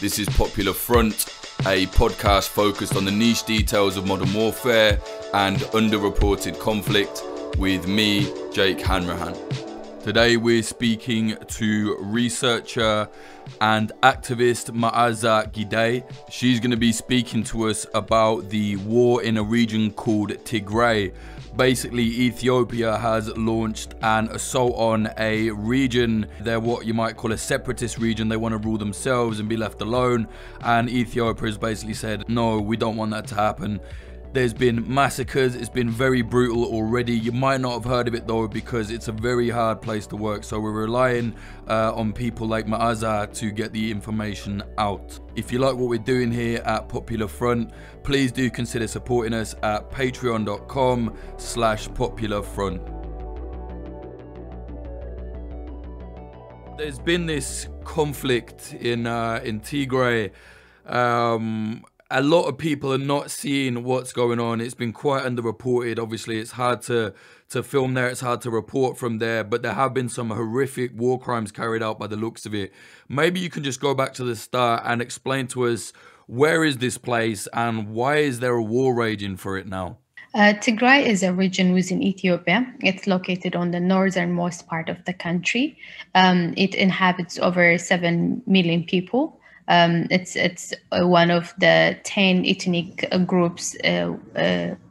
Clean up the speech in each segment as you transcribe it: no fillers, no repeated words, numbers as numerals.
This is Popular Front, a podcast focused on the niche details of modern warfare and underreported conflict with me, Jake Hanrahan. Today we're speaking to researcher and activist Meaza Gidey. She's going to be speaking to us about the war in a region called Tigray. Basically, Ethiopia has launched an assault on a region. They're what you might call a separatist region. They want to rule themselves and be left alone. And Ethiopia has basically said, no, we don't want that to happen. There's been massacres. It's been very brutal already. You might not have heard of it though, because it's a very hard place to work. So we're relying on people like Meaza to get the information out. If you like what we're doing here at Popular Front, please do consider supporting us at patreon.com/popularfront. There's been this conflict in Tigray. A lot of people are not seeing what's going on. It's been quite underreported. Obviously, it's hard to film there. It's hard to report from there. But there have been some horrific war crimes carried out by the looks of it. Maybe you can just go back to the start and explain to us, where is this place and why is there a war raging for it now? Tigray is a region within Ethiopia. It's located on the northernmost part of the country. It inhabits over 7 million people. It's one of the 10 ethnic groups,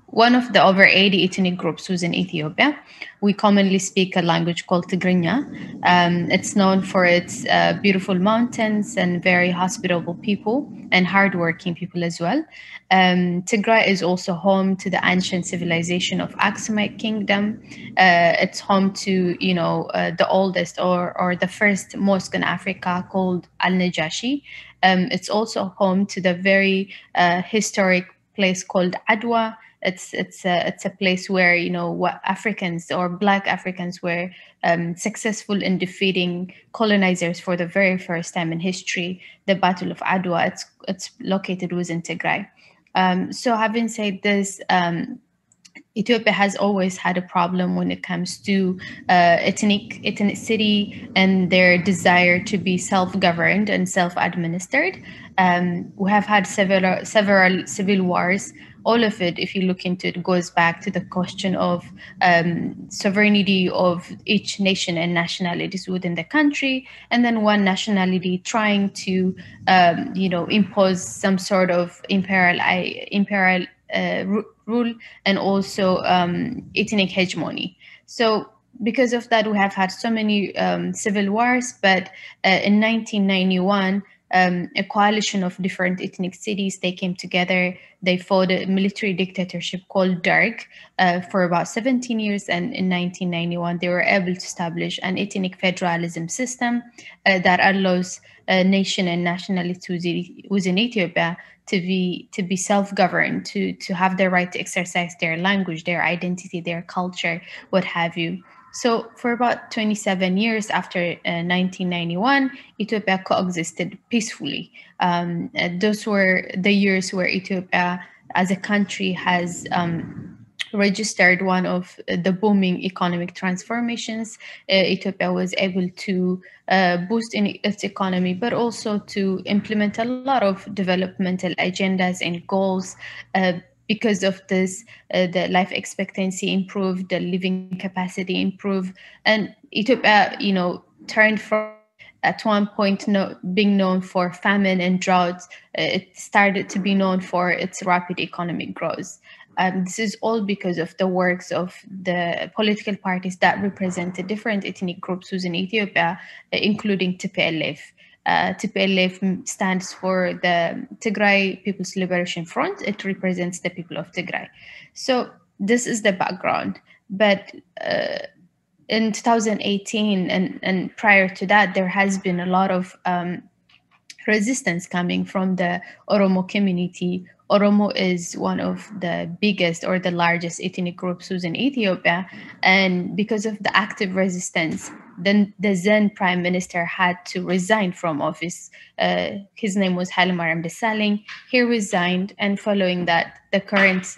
one of the over 80 ethnic groups within Ethiopia. We commonly speak a language called Tigrinya. It's known for its beautiful mountains and very hospitable people and hardworking people as well. Tigray is also home to the ancient civilization of Aksumite Kingdom. It's home to, the oldest or the first mosque in Africa called Al-Najashi. It's also home to the very historic place called Adwa. It's a place where, what Africans or Black Africans were successful in defeating colonizers for the very first time in history. The Battle of Adwa, it's located within Tigray. So having said this, Ethiopia has always had a problem when it comes to ethnicity and their desire to be self-governed and self-administered. We have had several civil wars. All of it, if you look into it, goes back to the question of sovereignty of each nation and nationalities within the country, and then one nationality trying to, impose some sort of imperial rule and also ethnic hegemony. So because of that, we have had so many civil wars, but in 1991, a coalition of different ethnic cities, they came together. They fought a military dictatorship called Dark for about 17 years. And in 1991, they were able to establish an ethnic federalism system that allows nation and nationalities within Ethiopia to be self-governed, to have the right to exercise their language, their identity, their culture, what have you. So for about 27 years after 1991, Ethiopia coexisted peacefully. Those were the years where Ethiopia as a country has registered one of the booming economic transformations. Ethiopia was able to boost in its economy, but also to implement a lot of developmental agendas and goals. Because of this, the life expectancy improved, the living capacity improved, and Ethiopia, turned from at one point being known for famine and droughts, it started to be known for its rapid economic growth. This is all because of the works of the political parties that represented different ethnic groups within Ethiopia, including TPLF. TPLF stands for the Tigray People's Liberation Front. It represents the people of Tigray. So this is the background. But in 2018 and prior to that, there has been a lot of resistance coming from the Oromo community. Oromo is one of the biggest or the largest ethnic groups within Ethiopia. And because of the active resistance, then the then prime minister had to resign from office. His name was Hailemariam Desalegn. He resigned, and following that, the current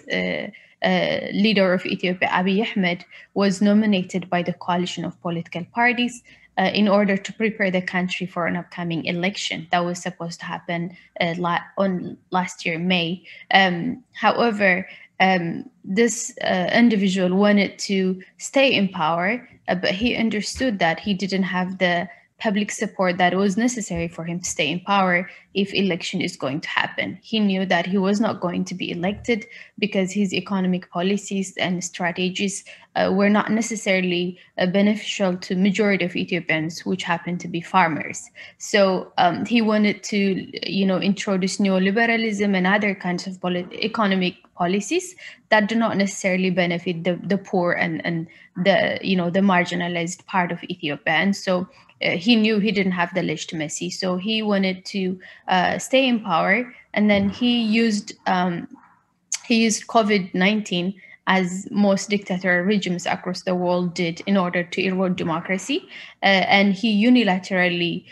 leader of Ethiopia, Abiy Ahmed, was nominated by the coalition of political parties. in order to prepare the country for an upcoming election that was supposed to happen on last year, May. However, this individual wanted to stay in power, but he understood that he didn't have the public support that was necessary for him to stay in power if election is going to happen. He knew that he was not going to be elected because his economic policies and strategies were not necessarily beneficial to majority of Ethiopians, which happen to be farmers. So he wanted to, introduce neoliberalism and other kinds of economic policies that do not necessarily benefit the poor and the marginalized part of Ethiopia. And so he knew he didn't have the legitimacy, so he wanted to stay in power, and then he used COVID-19 as most dictatorial regimes across the world did in order to erode democracy, and he unilaterally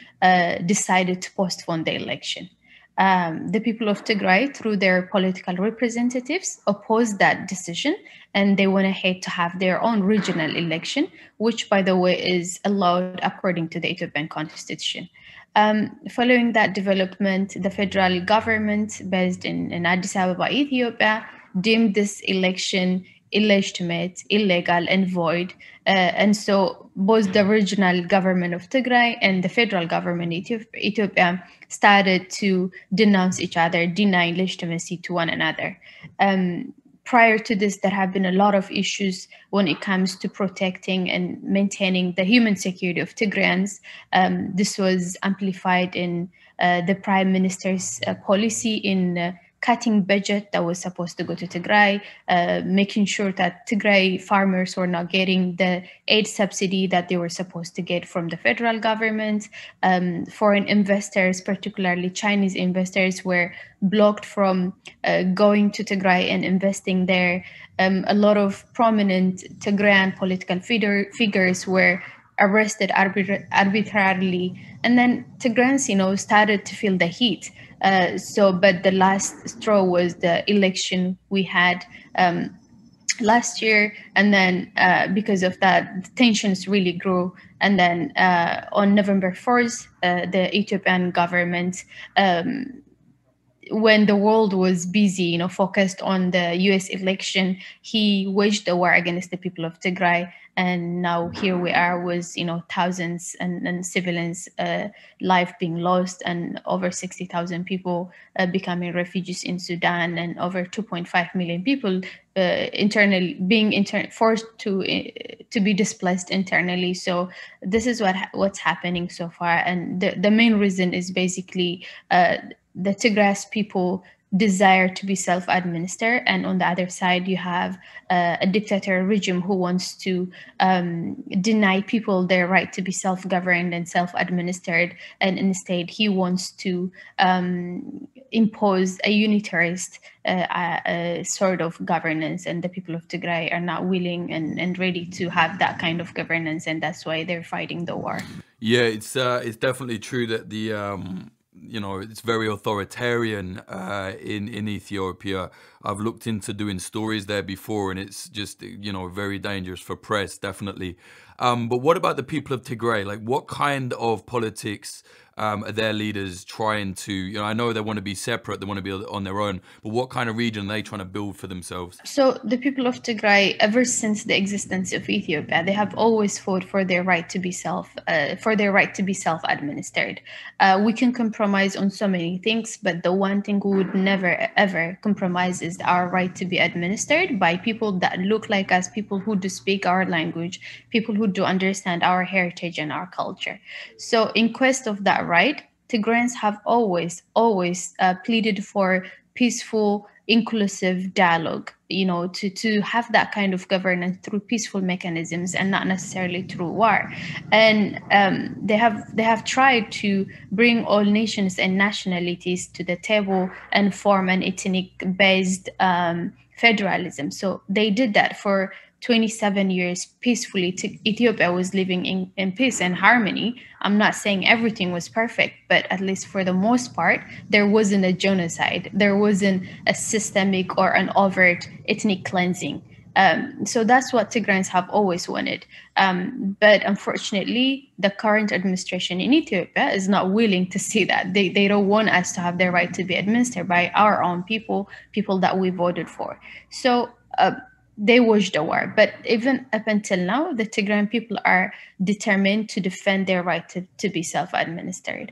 decided to postpone the election. The people of Tigray, through their political representatives, opposed that decision, and they went ahead to have their own regional election, which, by the way, is allowed according to the Ethiopian constitution. Following that development, the federal government, based in Addis Ababa, Ethiopia, deemed this election illegitimate, illegal, and void. And so both the regional government of Tigray and the federal government Ethiopia started to denounce each other, denying legitimacy to one another. Prior to this, there have been a lot of issues when it comes to protecting and maintaining the human security of Tigrayans. This was amplified in the Prime Minister's policy in cutting budget that was supposed to go to Tigray, making sure that Tigray farmers were not getting the aid subsidy that they were supposed to get from the federal government. Foreign investors, particularly Chinese investors, were blocked from going to Tigray and investing there. A lot of prominent Tigrayan political figures were arrested arbitrarily. And then Tigrayans, started to feel the heat. But the last straw was the election we had last year. And then because of that, the tensions really grew. And then on November 4th, the Ethiopian government, when the world was busy, focused on the US election, he waged a war against the people of Tigray. And now here we are with, thousands and civilians' life being lost, and over 60,000 people becoming refugees in Sudan, and over 2.5 million people internally being forced to be displaced internally. So this is what's happening so far. And the main reason is basically the Tigray people desire to be self-administered, and on the other side you have a dictator regime who wants to deny people their right to be self-governed and self-administered, and instead he wants to impose a unitarist sort of governance, and the people of Tigray are not willing and ready to have that kind of governance, and that's why they're fighting the war. Yeah, it's definitely true that the it's very authoritarian in Ethiopia. I've looked into doing stories there before, and it's just, very dangerous for press, definitely. But what about the people of Tigray? Like, what kind of politics are their leaders trying to, I know they want to be separate, they want to be on their own, but what kind of region are they trying to build for themselves? So the people of Tigray, ever since the existence of Ethiopia, they have always fought for their right to be self-administered. We can compromise on so many things, but the one thing we would never ever compromise is our right to be administered by people that look like us, people who do speak our language, people who do understand our heritage and our culture. So in quest of that right, Tigrayans have always pleaded for peaceful, inclusive dialogue, to have that kind of governance through peaceful mechanisms and not necessarily through war. And they have tried to bring all nations and nationalities to the table and form an ethnic-based federalism. So they did that for 27 years peacefully. Ethiopia was living in peace and harmony. I'm not saying everything was perfect, but at least for the most part, there wasn't a genocide. There wasn't a systemic or an overt ethnic cleansing. So that's what Tigrayans have always wanted. But unfortunately, the current administration in Ethiopia is not willing to see that. They don't want us to have the right to be administered by our own people that we voted for. So they waged a war. But even up until now, the Tigrayan people are determined to defend their right to be self-administered.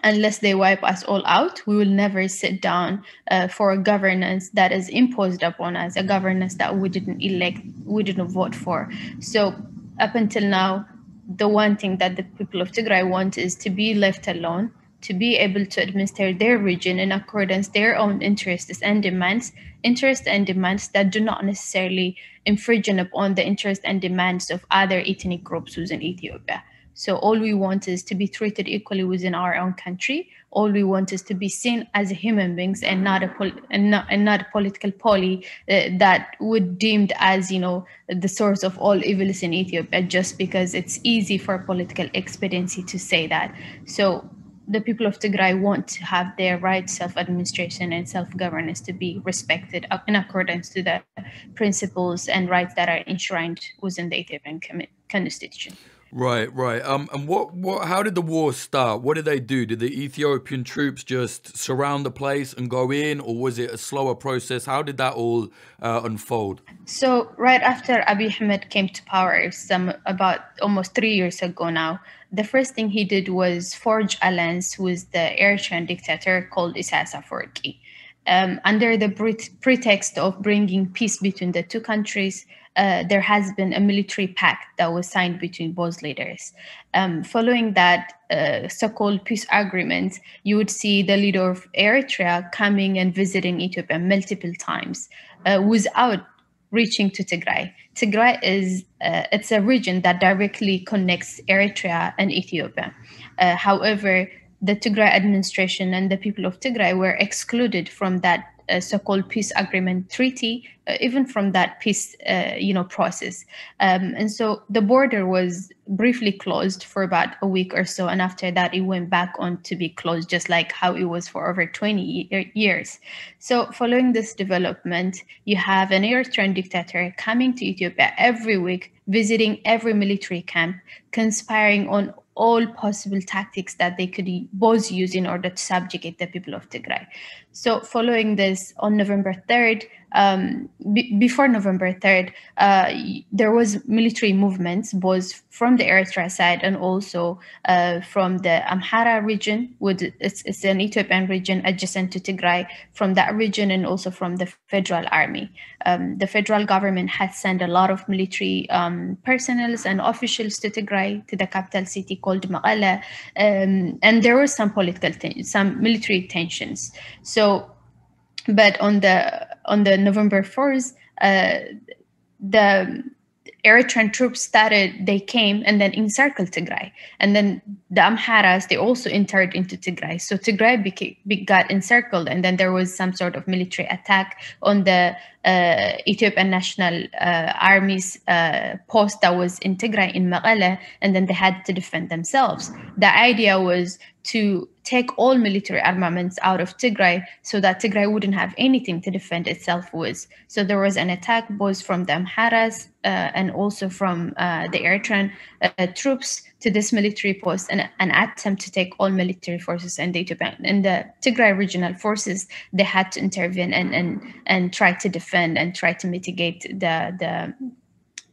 Unless they wipe us all out, we will never sit down for a governance that is imposed upon us, a governance that we didn't elect, we didn't vote for. So up until now, the one thing that the people of Tigray want is to be left alone, to be able to administer their region in accordance their own interests and demands that do not necessarily infringe upon the interests and demands of other ethnic groups within Ethiopia. So all we want is to be treated equally within our own country. All we want is to be seen as human beings and not a political poly that would deemed as the source of all evils in Ethiopia, just because it's easy for political expediency to say that. So the people of Tigray want to have their right self-administration and self-governance to be respected in accordance to the principles and rights that are enshrined within the Ethiopian constitution. Right. And how did the war start? What did they do? Did the Ethiopian troops just surround the place and go in, or was it a slower process? How did that all unfold? So right after Abiy Ahmed came to power, about almost 3 years ago now, the first thing he did was forge alliance with the Eritrean dictator called Isaias Afwerki. Under the pretext of bringing peace between the two countries, there has been a military pact that was signed between both leaders. Following that so-called peace agreement, you would see the leader of Eritrea coming and visiting Ethiopia multiple times without reaching to Tigray. Tigray is it's a region that directly connects Eritrea and Ethiopia. However, the Tigray administration and the people of Tigray were excluded from that so-called peace agreement treaty, even from that peace, process. And so the border was briefly closed for about a week or so, and after that, it went back on to be closed, just like how it was for over 20 years. So following this development, you have an Eritrean dictator coming to Ethiopia every week, visiting every military camp, conspiring on all possible tactics that they could both use in order to subjugate the people of Tigray. So following this, on November 3rd, before November 3rd, there was military movements, both from the Eritrea side and also from the Amhara region. It's an Ethiopian region adjacent to Tigray, from that region, and also from the federal army. The federal government has sent a lot of military personnel and officials to Tigray, to the capital city called Mekelle, and there was some some military tensions. So, but on the November 4th, the Eritrean troops they came and then encircled Tigray. And then the Amharas, they also entered into Tigray. So Tigray got encircled, and then there was some sort of military attack on the Ethiopian National Army's post that was in Tigray, in Mekelle, and then they had to defend themselves. The idea was to take all military armaments out of Tigray so that Tigray wouldn't have anything to defend itself with. So there was an attack both from the Amharas and also from the Eritrean troops to this military post, and an attempt to take all military forces, and the Ethiopian and the Tigray regional forces, they had to intervene and try to defend and try to mitigate the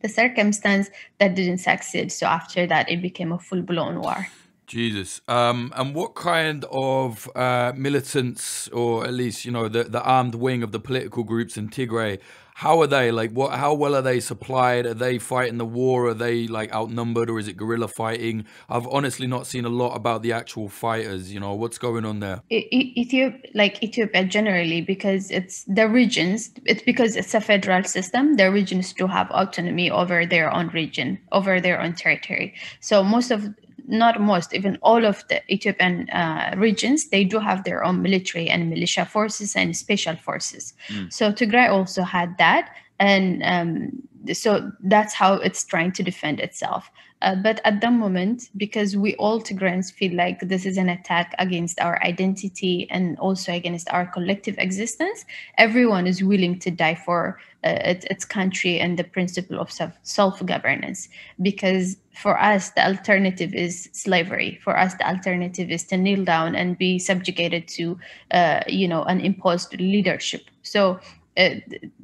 circumstance that didn't succeed. So after that, it became a full-blown war. Jesus. And what kind of militants, or at least, the armed wing of the political groups in Tigray, how are they? How well are they supplied? Are they fighting the war? Are they outnumbered, or is it guerrilla fighting? I've honestly not seen a lot about the actual fighters. What's going on there? Ethiopia generally, because it's the regions, it's because it's a federal system, the regions do have autonomy over their own region, over their own territory. So even all of the Ethiopian regions, they do have their own military and militia forces and special forces. So Tigray also had that. And so that's how it's trying to defend itself. But at the moment, because we all Tigrayans feel like this is an attack against our identity and also against our collective existence, everyone is willing to die for its country and the principle of self-governance. Because for us, the alternative is slavery. For us, the alternative is to kneel down and be subjugated to, an imposed leadership. So uh,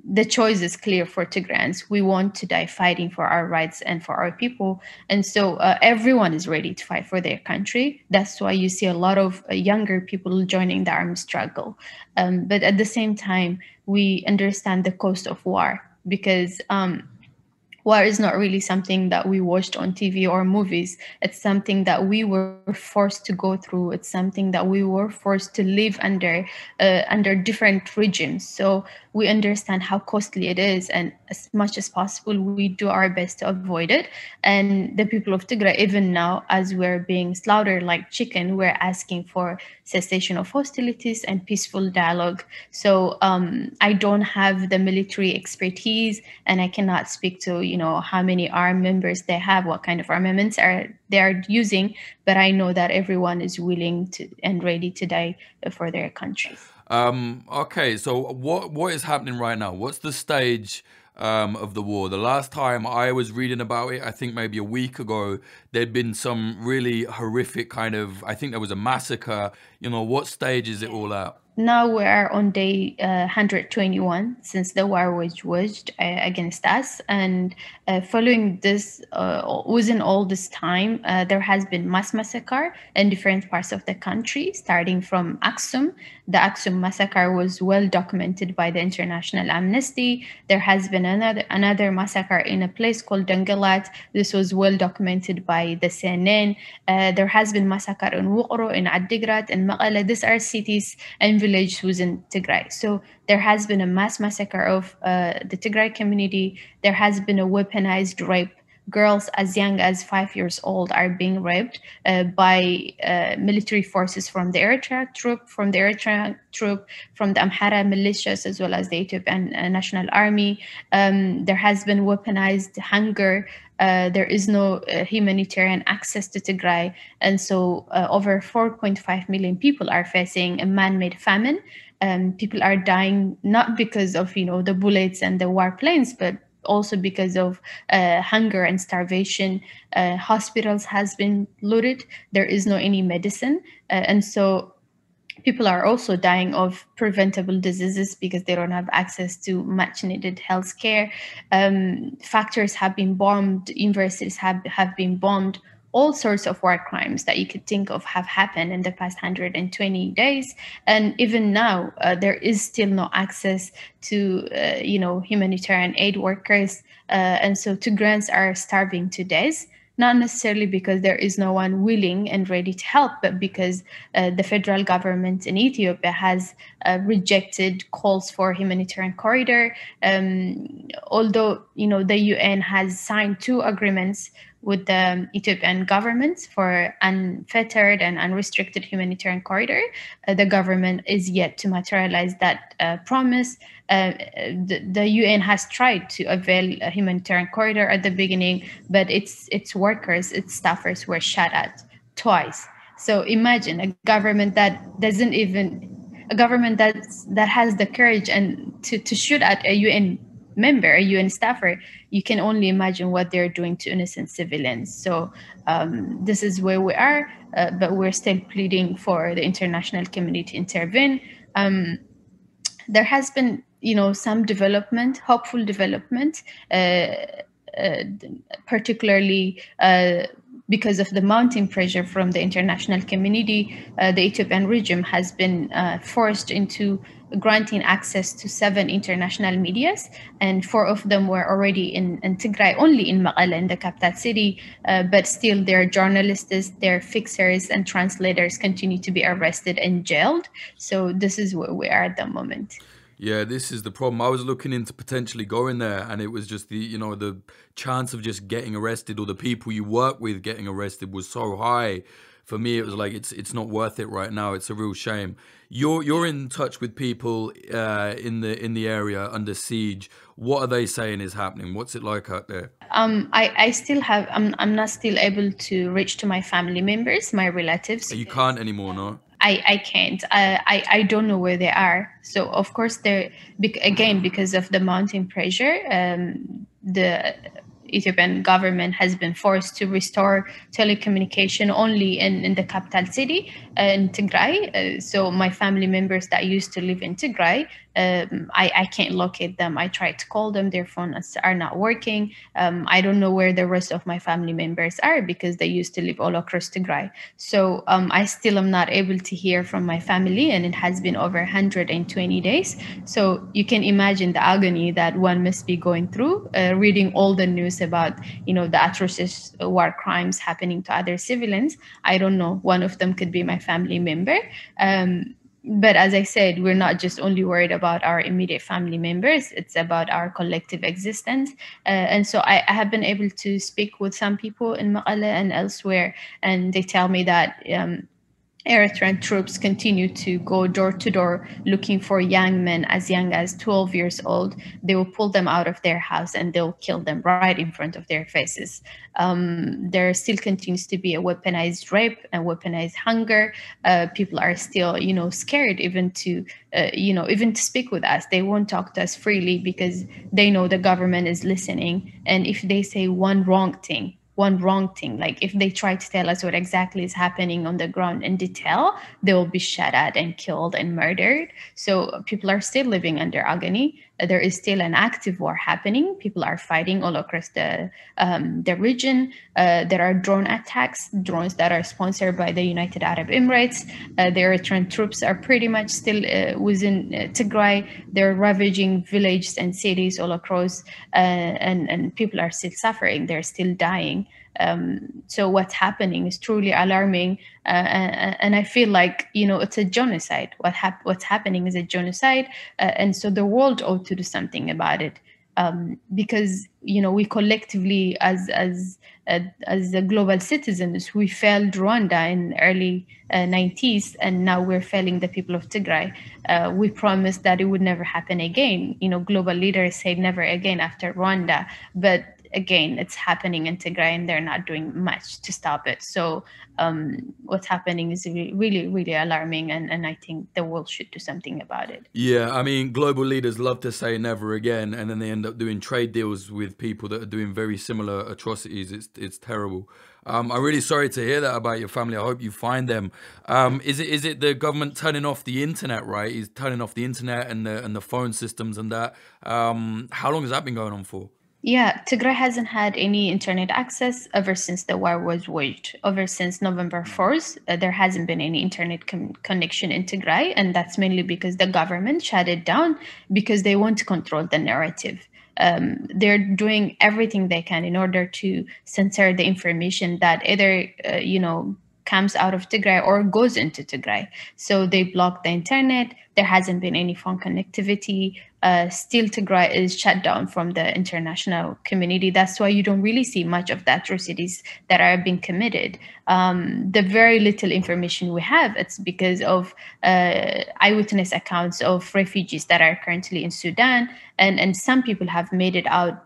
the choice is clear for Tigrayans. We want to die fighting for our rights and for our people. And so everyone is ready to fight for their country. That's why you see a lot of younger people joining the armed struggle. But at the same time, we understand the cost of war because war is not really something that we watched on TV or movies. It's something that we were forced to go through. It's something that we were forced to live under different regimes. So we understand how costly it is, and as much as possible, we do our best to avoid it. And the people of Tigray, even now, as we're being slaughtered like chicken, we're asking for cessation of hostilities and peaceful dialogue. So I don't have the military expertise, and I cannot speak to how many armed members they have, what kind of armaments they are using, but I know that everyone is willing to and ready to die for their country. Okay, so what is happening right now? What's the stage of the war? The last time I was reading about it, I think maybe a week ago, there'd been some really horrific I think there was a massacre. What stage is it all at? Now we are on day 121 since the war was waged against us. And following this, within all this time, there has been mass massacre in different parts of the country, starting from Aksum. The Aksum massacre was well documented by the International Amnesty. There has been another massacre in a place called Dangalat. This was well documented by the CNN. There has been massacre in Wuqro, in Adigrat, in Maqala. These are cities and villages within Tigray. So there has been a mass massacre of the Tigray community. There has been a weaponized rape. Girls as young as 5 years old are being raped by military forces from the Eritrea troop, from the Amhara militias, as well as the Ethiopian National Army. There has been weaponized hunger. There is no humanitarian access to Tigray. And so over 4.5 million people are facing a man-made famine. People are dying not because of the bullets and the warplanes, but also because of hunger and starvation. Hospitals has been looted. There is no any medicine. And so people are also dying of preventable diseases because they don't have access to much needed health care. Factories have been bombed. Universities have been bombed. All sorts of war crimes that you could think of have happened in the past 120 days. And even now, there is still no access to, humanitarian aid workers. And so Tigrayans are starving to death, not necessarily because there is no one willing and ready to help, but because the federal government in Ethiopia has rejected calls for humanitarian corridor. Although, the UN has signed 2 agreements with the Ethiopian government for unfettered and unrestricted humanitarian corridor. The government is yet to materialize that promise. The UN has tried to avail a humanitarian corridor at the beginning, but its workers, its staffers were shot at twice. So imagine a government that has the courage and to shoot at a UN member, a UN staffer. You can only imagine what they're doing to innocent civilians. So this is where we are, but we're still pleading for the international community to intervene. There has been, some development, hopeful development, particularly because of the mounting pressure from the international community. The Ethiopian regime has been forced into granting access to 7 international medias, and 4 of them were already in Tigray, only in Maqala, in the capital city, but still their journalists, their fixers and translators continue to be arrested and jailed. So this is where we are at the moment. Yeah, this is the problem. I was looking into potentially going there, and it was just the chance of just getting arrested, or the people you work with getting arrested, was so high. For me, it was like it's not worth it right now. It's a real shame. You're in touch with people in the area under siege. What are they saying is happening? What's it like out there? I still have I'm not still able to reach to my family members, my relatives. You can't anymore, no? I can't. I don't know where they are. So of course they're again, because of the mounting pressure, the Ethiopian government has been forced to restore telecommunication only in the capital city, in Tigray. So my family members that used to live in Tigray, I can't locate them. I tried to call them, their phones are not working. I don't know where the rest of my family members are because they used to live all across Tigray. So I still am not able to hear from my family, and it has been over 120 days. So you can imagine the agony that one must be going through, reading all the news about the atrocious war crimes happening to other civilians. I don't know, one of them could be my family member. But as I said, we're not just only worried about our immediate family members, it's about our collective existence. And so I have been able to speak with some people in Mekelle and elsewhere, and they tell me that Eritrean troops continue to go door to door looking for young men as young as 12 years old. They will pull them out of their house and they'll kill them right in front of their faces. There still continues to be a weaponized rape and weaponized hunger. People are still, scared even to speak with us. They won't talk to us freely because they know the government is listening. And if they say one wrong thing, like if they try to tell us what exactly is happening on the ground in detail, they will be shot at and killed and murdered. So people are still living under agony. There is still an active war happening. People are fighting all across the region. There are drone attacks, drones that are sponsored by the United Arab Emirates. The Eritrean troops are pretty much still within Tigray. They're ravaging villages and cities all across, and people are still suffering. They're still dying. So what's happening is truly alarming, and I feel like it's a genocide. What's happening is a genocide, and so the world ought to do something about it, because we collectively, as the global citizens, we failed Rwanda in early 90s, and now we're failing the people of Tigray. We promised that it would never happen again. Global leaders say never again after Rwanda, but again, it's happening in Tigray, and they're not doing much to stop it. So what's happening is really, really alarming, and I think the world should do something about it. Yeah, I mean, global leaders love to say never again, and then they end up doing trade deals with people that are doing very similar atrocities. It's terrible. I'm really sorry to hear that about your family. I hope you find them. Is it the government turning off the internet, right? He's turning off the internet and the phone systems and that. How long has that been going on for? Yeah, Tigray hasn't had any internet access ever since the war was waged. Ever since November 4th, there hasn't been any internet connection in Tigray, and that's mainly because the government shut it down because they want to control the narrative. They're doing everything they can in order to censor the information that either, comes out of Tigray or goes into Tigray. So they block the internet. There hasn't been any phone connectivity. Still, Tigray is shut down from the international community. That's why you don't really see much of the atrocities that are being committed. The very little information we have, it's because of eyewitness accounts of refugees that are currently in Sudan, and some people have made it out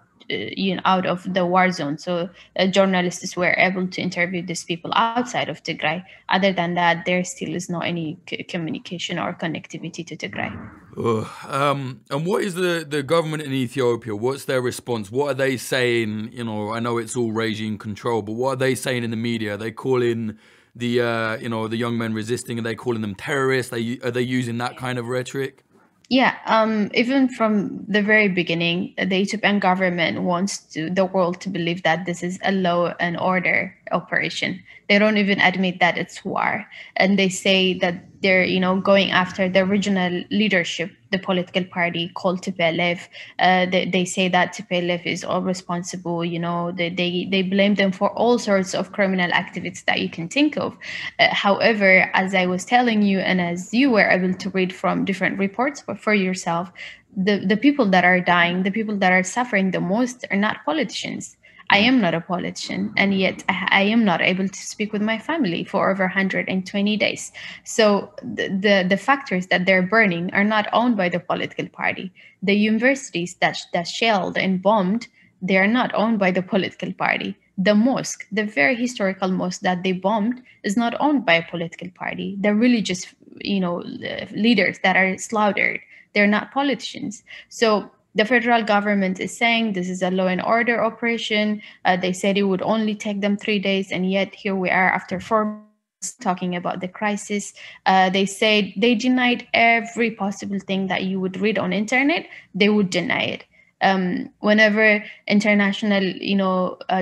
out of the war zone. So journalists were able to interview these people outside of Tigray. Other than that, there still is no any communication or connectivity to Tigray. And what is the government in Ethiopia? What's their response? What are they saying? I know it's all regime control, but what are they saying in the media? Are they calling the the young men resisting? Are they calling them terrorists? Are they using that kind of rhetoric? Yeah, even from the very beginning, the Ethiopian government wants the world to believe that this is a law and order operation. They don't even admit that it's war. And they say that they're, going after the original leadership, the political party called TPLF. They say that TPLF is all responsible. They blame them for all sorts of criminal activities that you can think of. However, as I was telling you, and as you were able to read from different reports for yourself, the people that are dying, the people that are suffering the most are not politicians. I am not a politician, and yet I am not able to speak with my family for over 120 days. So the factors that they're burning are not owned by the political party. The universities that shelled and bombed, they are not owned by the political party. The mosque, the very historical mosque that they bombed, is not owned by a political party. The religious, leaders that are slaughtered, they're not politicians. So the federal government is saying this is a law and order operation. They said it would only take them 3 days, and yet here we are after 4 months talking about the crisis. They said they denied every possible thing that you would read on internet. They would deny it. Whenever international,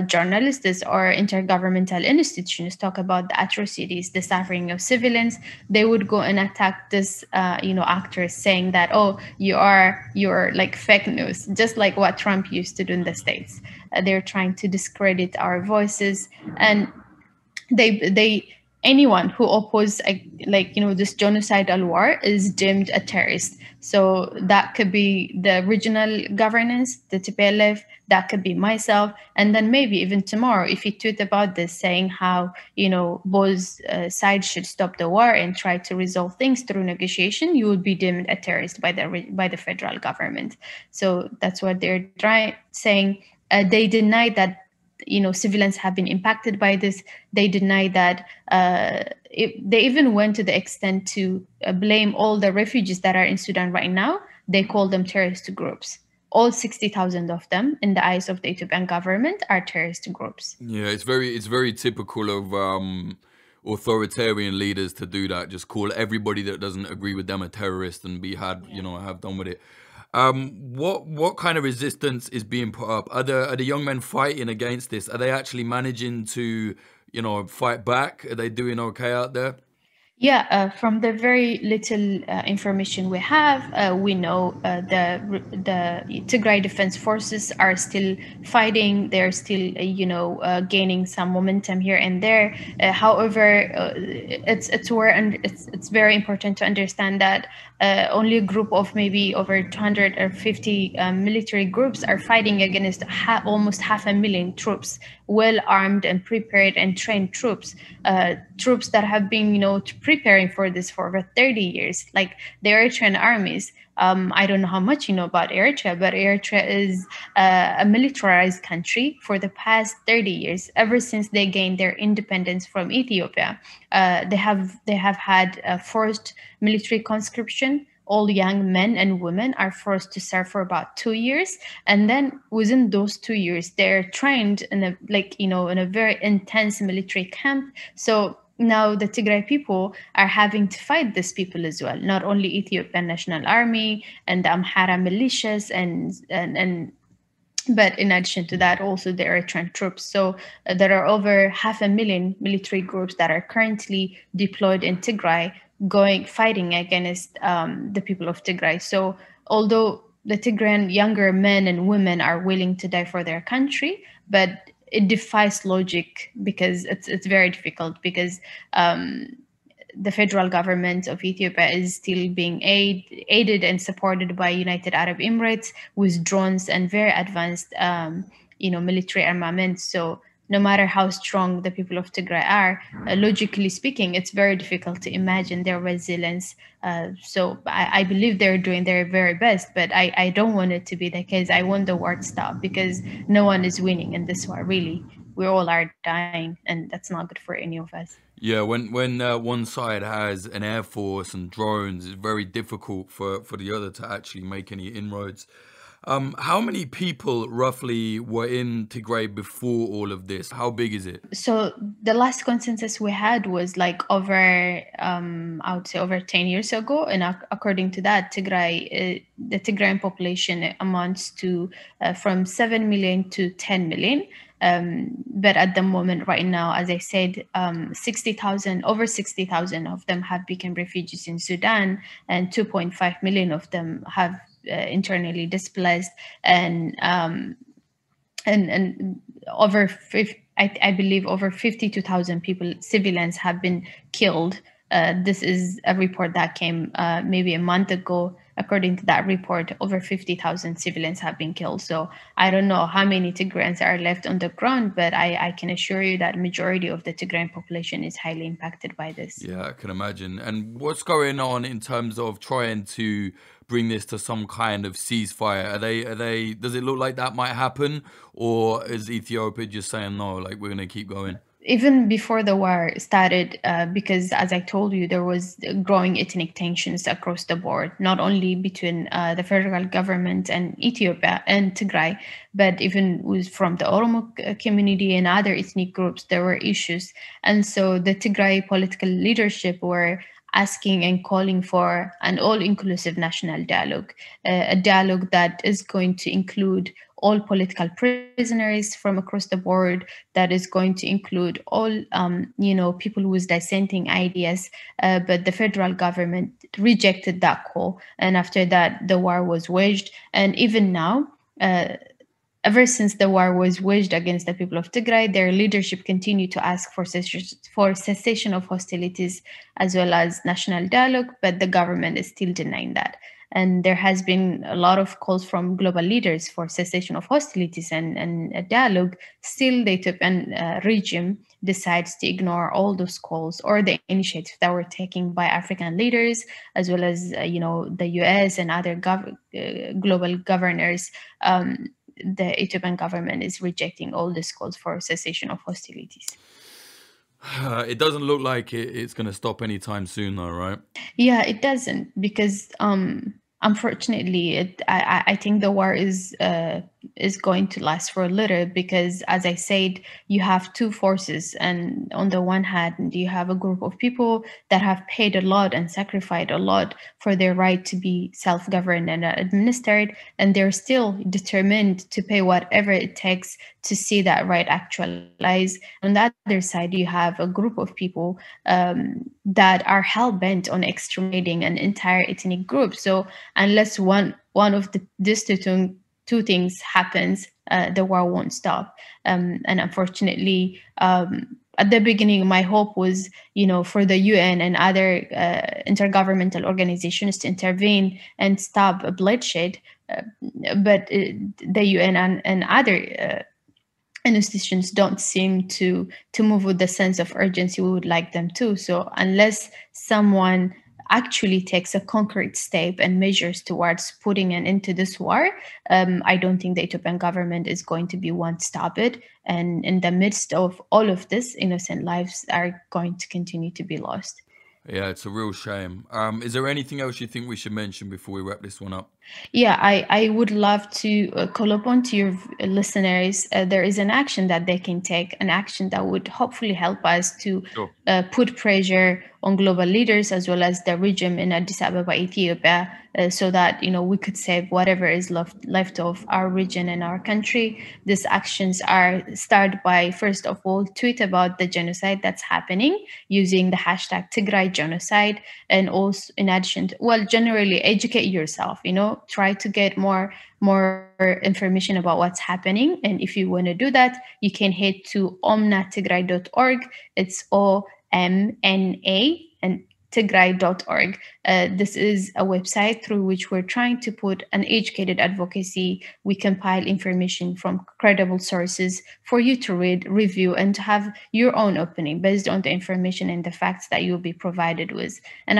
journalists or intergovernmental institutions talk about the atrocities, the suffering of civilians, they would go and attack this, actors, saying that, oh, you're like fake news, just like what Trump used to do in the States. They're trying to discredit our voices, and they anyone who opposes this genocidal war is deemed a terrorist. So that could be the regional governance, the TPLF, that could be myself, and then maybe even tomorrow, if you tweet about this, saying how both sides should stop the war and try to resolve things through negotiation, you would be deemed a terrorist by the federal government. So that's what they're saying. They deny that civilians have been impacted by this. They deny that. They even went to the extent to blame all the refugees that are in Sudan right now. They call them terrorist groups. All 60,000 of them, in the eyes of the Ethiopian government, are terrorist groups. Yeah, it's very typical of authoritarian leaders to do that. Just call everybody that doesn't agree with them a terrorist and have done with it. What kind of resistance is being put up? Are the young men fighting against this? Are they actually managing to, fight back? Are they doing okay out there? Yeah, from the very little information we have, we know the Tigray Defense Forces are still fighting. They're still, gaining some momentum here and there. However, it's very important to understand that only a group of maybe over 250 military groups are fighting against almost 500,000 troops, well armed and prepared and trained troops that have been, preparing for this for over 30 years, like the Eritrean armies. I don't know how much you know about Eritrea, but Eritrea is a militarized country for the past 30 years, ever since they gained their independence from Ethiopia. They have had forced military conscription. All young men and women are forced to serve for about 2 years, and then within those 2 years, they're trained in a very intense military camp. So now the Tigray people are having to fight these people as well, not only Ethiopian National Army and the Amhara militias but in addition to that, also the Eritrean troops. So there are over 500,000 military groups that are currently deployed in Tigray, fighting against the people of Tigray. So although the Tigrayan younger men and women are willing to die for their country, but it defies logic, because it's very difficult, because the federal government of Ethiopia is still being aided and supported by United Arab Emirates with drones and very advanced military armaments. So no matter how strong the people of Tigray are, logically speaking, it's very difficult to imagine their resilience. So I believe they're doing their very best, but I don't want it to be the case. I want the war to stop, because no one is winning in this war, really. We all are dying, and that's not good for any of us. Yeah, when one side has an air force and drones, it's very difficult for the other to actually make any inroads. How many people roughly were in Tigray before all of this? How big is it? So the last consensus we had was like over, I would say over 10 years ago. And according to that, the Tigrayan population amounts to from 7 million to 10 million. But at the moment, right now, as I said, over 60,000 of them have become refugees in Sudan, and 2.5 million of them have internally displaced, and over I believe over 52,000 people, civilians, have been killed. This is a report that came maybe a month ago. According to that report, over 50,000 civilians have been killed. So I don't know how many Tigrayans are left on the ground, but I can assure you that majority of the Tigrayan population is highly impacted by this. Yeah, I can imagine. And what's going on in terms of trying to bring this to some kind of ceasefire? Does it look like that might happen? Or is Ethiopia just saying, no, like, we're going to keep going? Even before the war started, because as I told you, there was growing ethnic tensions across the board, not only between the federal government and Ethiopia and Tigray, but even from the Oromo community and other ethnic groups, there were issues. And so the Tigray political leadership were asking and calling for an all-inclusive national dialogue, a dialogue that is going to include all political prisoners from across the board, that is going to include all people with dissenting ideas. But the federal government rejected that call, and after that the war was waged. And even now, ever since the war was waged against the people of Tigray, their leadership continued to ask for cessation of hostilities as well as national dialogue, but the government is still denying that. And there has been a lot of calls from global leaders for cessation of hostilities and a dialogue. Still, the Ethiopian regime decides to ignore all those calls or the initiatives that were taken by African leaders, as well as the US and other global governors. The Ethiopian government is rejecting all these calls for cessation of hostilities. It doesn't look like it's going to stop anytime soon, though, right? Yeah, it doesn't, because unfortunately, I think the war is going to last for a little, because, as I said, you have two forces, and on the one hand, you have a group of people that have paid a lot and sacrificed a lot for their right to be self-governed and administered, and they're still determined to pay whatever it takes to see that right actualized. On the other side, you have a group of people that are hell-bent on exterminating an entire ethnic group. So unless one of these two things happens, the war won't stop. And unfortunately, at the beginning, my hope was, for the UN and other intergovernmental organizations to intervene and stop bloodshed. But the UN and other institutions don't seem to move with the sense of urgency we would like them to. So unless someone actually takes a concrete step and measures towards putting an end to this war, I don't think the Ethiopian government is going to be one to stop it. And in the midst of all of this, innocent lives are going to continue to be lost. Yeah, it's a real shame. Is there anything else you think we should mention before we wrap this one up? Yeah, I would love to call upon to your listeners. There is an action that they can take, an action that would hopefully help us to put pressure on global leaders as well as the regime in Addis Ababa, Ethiopia, so that we could save whatever is left of our region and our country. These actions are started by, first of all, tweet about the genocide that's happening using the hashtag Tigray genocide, and also, in addition, generally educate yourself. Try to get more information about what's happening. And if you want to do that, you can head to omnatigray.org. It's OMNA and Tigray.org. This is a website through which we're trying to put an educated advocacy. We compile information from credible sources for you to read, review, and to have your own opinion based on the information and the facts that you'll be provided with. And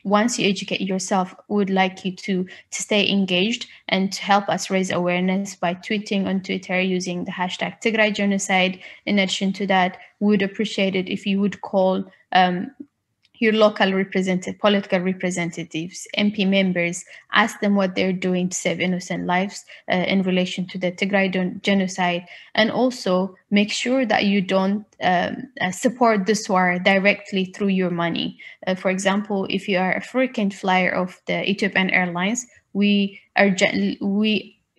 once you educate yourself, we would like you to stay engaged and to help us raise awareness by tweeting on Twitter using the hashtag Tigray genocide. In addition to that, we would appreciate it if you would call your local political representatives, MP members, ask them what they're doing to save innocent lives in relation to the Tigray genocide, and also make sure that you don't support this war directly through your money. For example, if you are a frequent flyer of the Ethiopian Airlines, we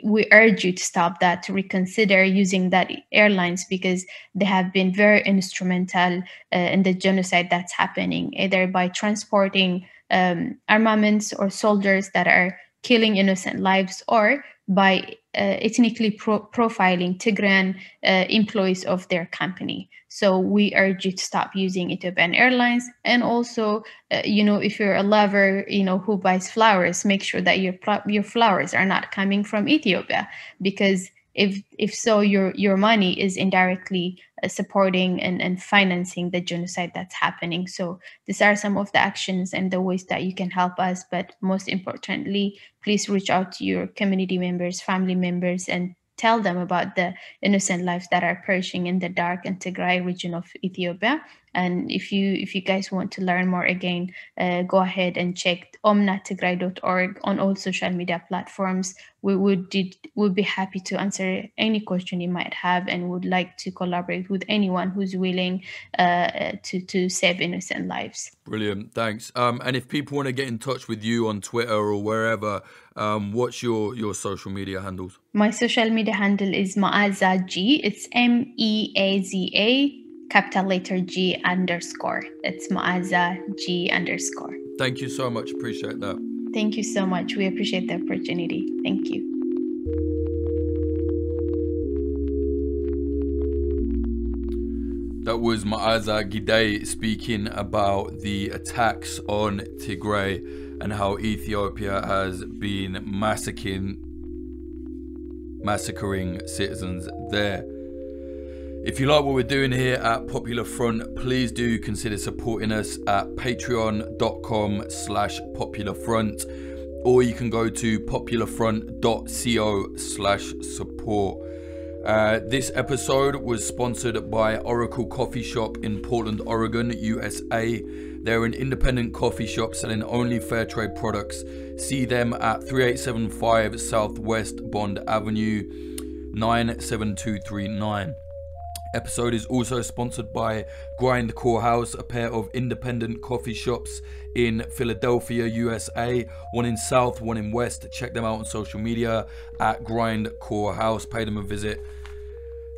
we urge you to stop that, to reconsider using that airlines, because they have been very instrumental in the genocide that's happening, either by transporting armaments or soldiers that are killing innocent lives, or by ethnically profiling Tigrayan employees of their company. So we urge you to stop using Ethiopian Airlines. And also, if you're a lover, who buys flowers, make sure that your flowers are not coming from Ethiopia, because if so, your money is indirectly supporting and financing the genocide that's happening. So these are some of the actions and the ways that you can help us. But most importantly, please reach out to your community members, family members, and tell them about the innocent lives that are perishing in the dark and Tigray region of Ethiopia. And if you guys want to learn more, again, go ahead and check omnatigray.org on all social media platforms. We would be happy to answer any question you might have, and would like to collaborate with anyone who's willing to save innocent lives. Brilliant, thanks. And if people want to get in touch with you on Twitter or wherever, what's your social media handles? My social media handle is Meaza G. It's MEAZA capital letter G _. It's Meaza G _. Thank you so much. Appreciate that. Thank you so much. We appreciate the opportunity. Thank you. That was Meaza Gidey speaking about the attacks on Tigray and how Ethiopia has been massacring citizens there. If you like what we're doing here at Popular Front, please do consider supporting us at patreon.com/popularfront, or you can go to popularfront.co/support. This episode was sponsored by Oracle Coffee Shop in Portland, Oregon, USA. They're an independent coffee shop selling only fair trade products. See them at 3875 Southwest Bond Avenue, 97239. Episode is also sponsored by Grindcore House, a pair of independent coffee shops in Philadelphia, USA. One in South, one in West. Check them out on social media at Grindcore House. Pay them a visit.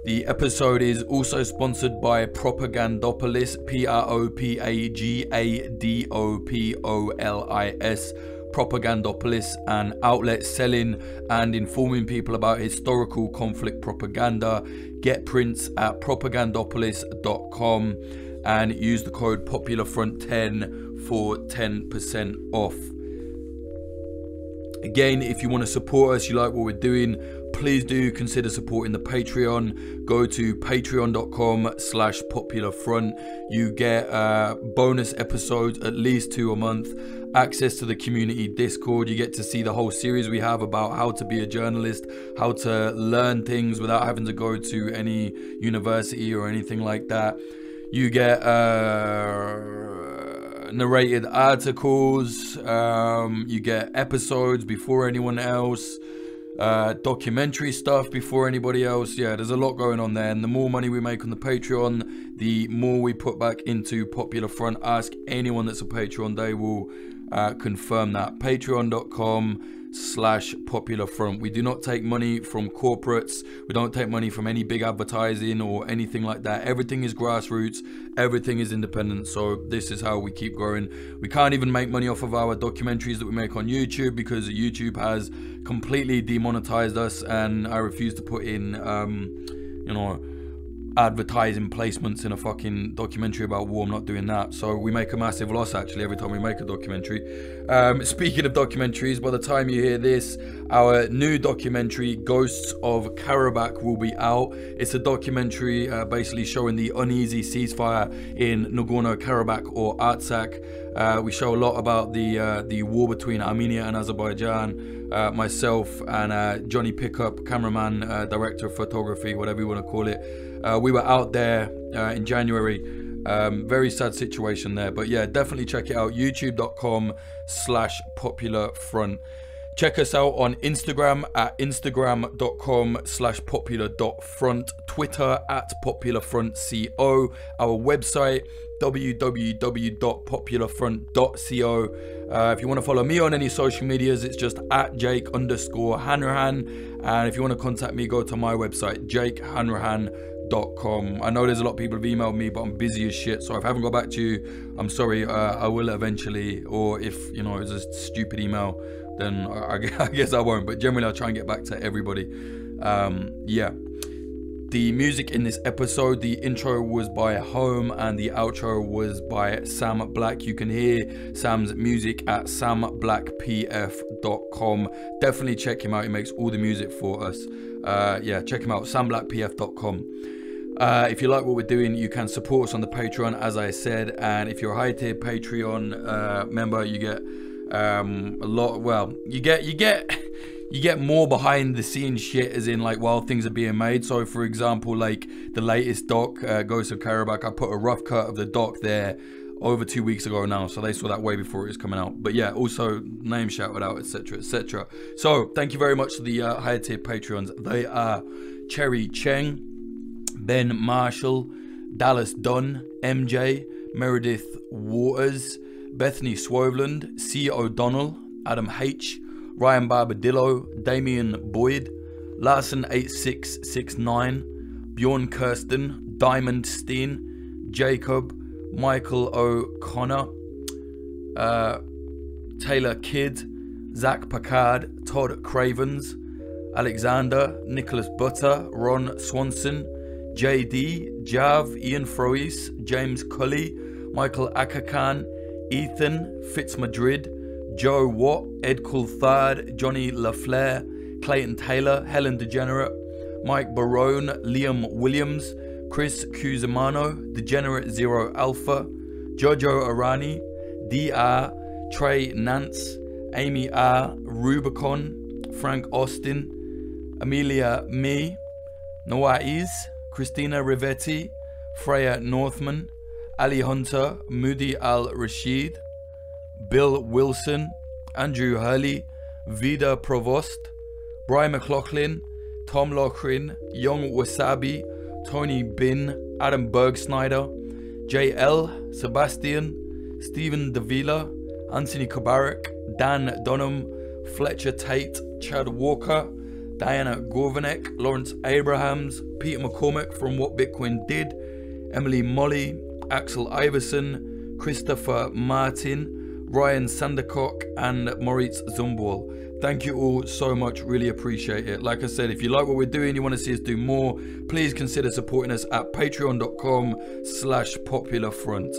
The episode is also sponsored by Propagandopolis, Propagadopolis, Propagandopolis, an outlet selling and informing people about historical conflict propaganda. Get prints at propagandopolis.com and use the code POPULARFRONT10 for 10% off. Again, if you want to support us, you like what we're doing, please do consider supporting the Patreon. Go to patreon.com/popularfront. You get bonus episodes, at least 2 a month, access to the community Discord. You get to see the whole series we have about how to be a journalist, how to learn things without having to go to any university or anything like that. You get narrated articles, you get episodes before anyone else, documentary stuff before anybody else. Yeah, there's a lot going on there, and the more money we make on the Patreon, the more we put back into Popular Front. Ask anyone that's a Patreon, they will confirm that. Patreon.com/popularfront. We do not take money from corporates. We don't take money from any big advertising or anything like that. Everything is grassroots, everything is independent. So this is how we keep growing. We can't even make money off of our documentaries that we make on YouTube, because YouTube has completely demonetized us, and I refuse to put in advertising placements in a fucking documentary about war. I'm not doing that. So we make a massive loss actually every time we make a documentary. Speaking of documentaries, by the time you hear this, our new documentary Ghosts of Karabakh will be out. It's a documentary basically showing the uneasy ceasefire in Nagorno-Karabakh or Artsakh. We show a lot about the war between Armenia and Azerbaijan. Myself and Johnny Pickup, cameraman, director of photography, whatever you want to call it. We were out there in January. Very sad situation there, but yeah, definitely check it out. youtube.com/popularfront. Check us out on Instagram at instagram.com/popular.front, Twitter at popularfrontco. Our website www.popularfront.co. If you want to follow me on any social medias, it's just @Jake_Hanrahan. And if you want to contact me, go to my website, jakehanrahan.com. I know there's a lot of people who've emailed me, but I'm busy as shit. So if I haven't got back to you, I'm sorry. I will eventually. Or if, you know, it's a stupid email, then I guess I won't. But generally, I'll try and get back to everybody. Yeah. The music in this episode, the intro was by Home and the outro was by Sam Black. You can hear Sam's music at samblackpf.com. Definitely check him out. He makes all the music for us. Yeah, check him out, samblackpf.com. If you like what we're doing, you can support us on the Patreon, as I said. And if you're a high tier Patreon member, you get a lot. Well, you get more behind the scenes shit, as in like while things are being made. So for example, like the latest doc, Ghosts of Karabakh, I put a rough cut of the doc there over 2 weeks ago now, so they saw that way before it was coming out. But yeah, also name shouted out, etc, etc. So thank you very much to the higher tier Patreons. They are Cherry Cheng, Ben Marshall, Dallas Dunn, MJ, Meredith Waters, Bethany Swoveland, C. O'Donnell, Adam H, Ryan Barbadillo, Damian Boyd, Larson8669, Bjorn Kirsten, Diamond Steen, Jacob, Michael O'Connor, Taylor Kidd, Zach Packard, Todd Cravens, Alexander, Nicholas Butter, Ron Swanson, JD, Jav, Ian Froese, James Cully, Michael Akakan, Ethan Fitzmadrid, Joe Watt, Ed Coulthard, Johnny LaFleur, Clayton Taylor, Helen Degenerate, Mike Barone, Liam Williams, Chris Cusimano, Degenerate Zero Alpha, Jojo Arani, DR, Trey Nance, Amy R, Rubicon, Frank Austin, Amelia Me, Noais, Christina Rivetti, Freya Northman, Ali Hunter, Moody Al Rashid, Bill Wilson, Andrew Hurley, Vida Provost, Brian McLaughlin, Tom Lochrin, Young Wasabi, Tony Bin, Adam Bergsnyder, JL, Sebastian, Stephen Davila, Anthony Kabarak, Dan Dunham, Fletcher Tate, Chad Walker, Diana Gorvanek, Lawrence Abrahams, Peter McCormick from What Bitcoin Did, Emily Molly, Axel Iverson, Christopher Martin, Ryan Sandercock, and Moritz Zumbwal. Thank you all so much, really appreciate it. Like I said, if you like what we're doing, you want to see us do more, please consider supporting us at patreon.com/popularfront.